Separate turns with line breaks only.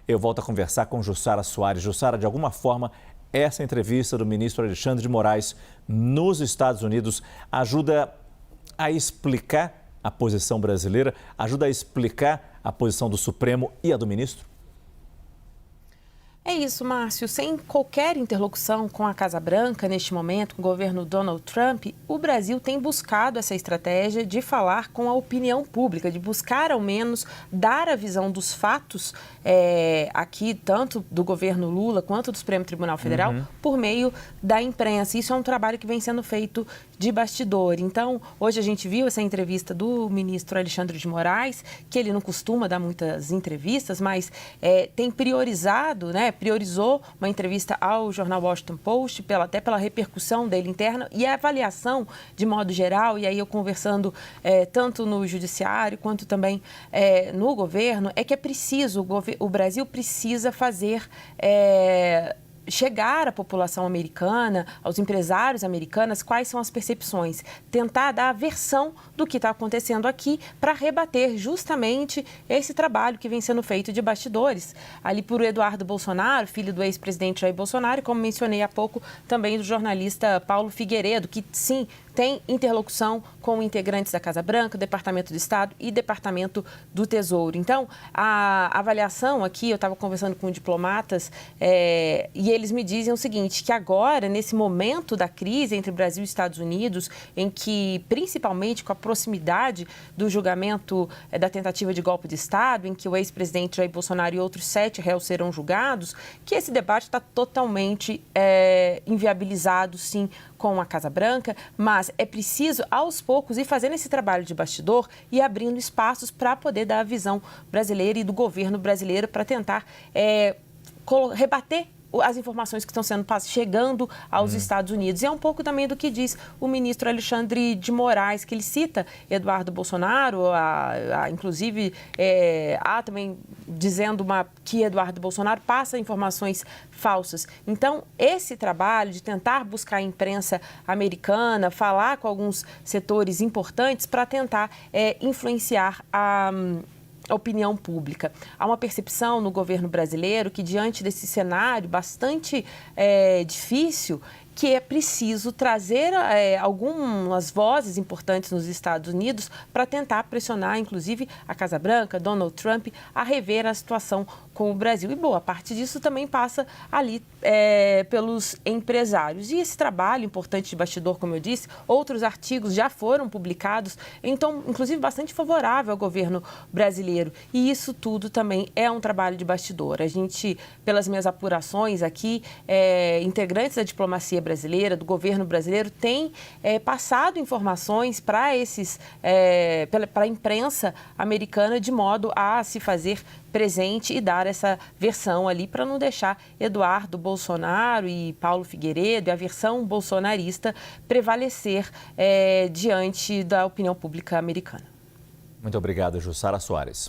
eu volto a conversar com Jussara Soares. Jussara, de alguma forma, essa entrevista do ministro Alexandre de Moraes nos Estados Unidos ajuda a explicar a posição brasileira, ajuda a explicar a posição do Supremo e a do ministro?
É isso, Márcio. Sem qualquer interlocução com a Casa Branca, neste momento, com o governo Donald Trump, o Brasil tem buscado essa estratégia de falar com a opinião pública, de buscar, ao menos, dar a visão dos fatos aqui, tanto do governo Lula quanto do Supremo Tribunal Federal, por meio da imprensa. Isso é um trabalho que vem sendo feito de bastidor. Então, hoje a gente viu essa entrevista do ministro Alexandre de Moraes, que ele não costuma dar muitas entrevistas, mas tem priorizado, priorizou uma entrevista ao jornal Washington Post, até pela repercussão dele interna e a avaliação de modo geral, e aí eu conversando tanto no judiciário quanto também no governo, é que é preciso, o Brasil precisa fazer chegar à população americana, aos empresários americanos, quais são as percepções, tentar dar a versão do que está acontecendo aqui para rebater justamente esse trabalho que vem sendo feito de bastidores, ali por Eduardo Bolsonaro, filho do ex-presidente Jair Bolsonaro, e como mencionei há pouco, também do jornalista Paulo Figueiredo, que sim, tem interlocução com integrantes da Casa Branca, Departamento do Estado e Departamento do Tesouro. Então, a avaliação aqui, eu estava conversando com diplomatas e eles me dizem o seguinte, que agora, nesse momento da crise entre Brasil e Estados Unidos, em que, principalmente com a proximidade do julgamento da tentativa de golpe de Estado, em que o ex-presidente Jair Bolsonaro e outros 7 réus serão julgados, que esse debate está totalmente inviabilizado, sim, com a Casa Branca, mas é preciso, aos poucos, ir fazendo esse trabalho de bastidor e abrindo espaços para poder dar a visão brasileira e do governo brasileiro para tentar rebater as informações que estão chegando aos Estados Unidos. E é um pouco também do que diz o ministro Alexandre de Moraes, que ele cita Eduardo Bolsonaro, inclusive há também dizendo que Eduardo Bolsonaro passa informações falsas. Então, esse trabalho de tentar buscar a imprensa americana, falar com alguns setores importantes para tentar influenciar a opinião pública. Há uma percepção no governo brasileiro que, diante desse cenário bastante difícil, que é preciso trazer algumas vozes importantes nos Estados Unidos para tentar pressionar, inclusive, a Casa Branca, Donald Trump, a rever a situação com o Brasil. E boa parte disso também passa ali pelos empresários. E esse trabalho importante de bastidor, como eu disse, outros artigos já foram publicados, então, inclusive, bastante favorável ao governo brasileiro. E isso tudo também é um trabalho de bastidor. A gente, pelas minhas apurações aqui, integrantes da diplomacia brasileira, do governo brasileiro, tem passado informações para a imprensa americana de modo a se fazer presente e dar essa versão ali para não deixar Eduardo Bolsonaro e Paulo Figueiredo e a versão bolsonarista prevalecer diante da opinião pública americana.
Muito obrigado, Jussara Soares.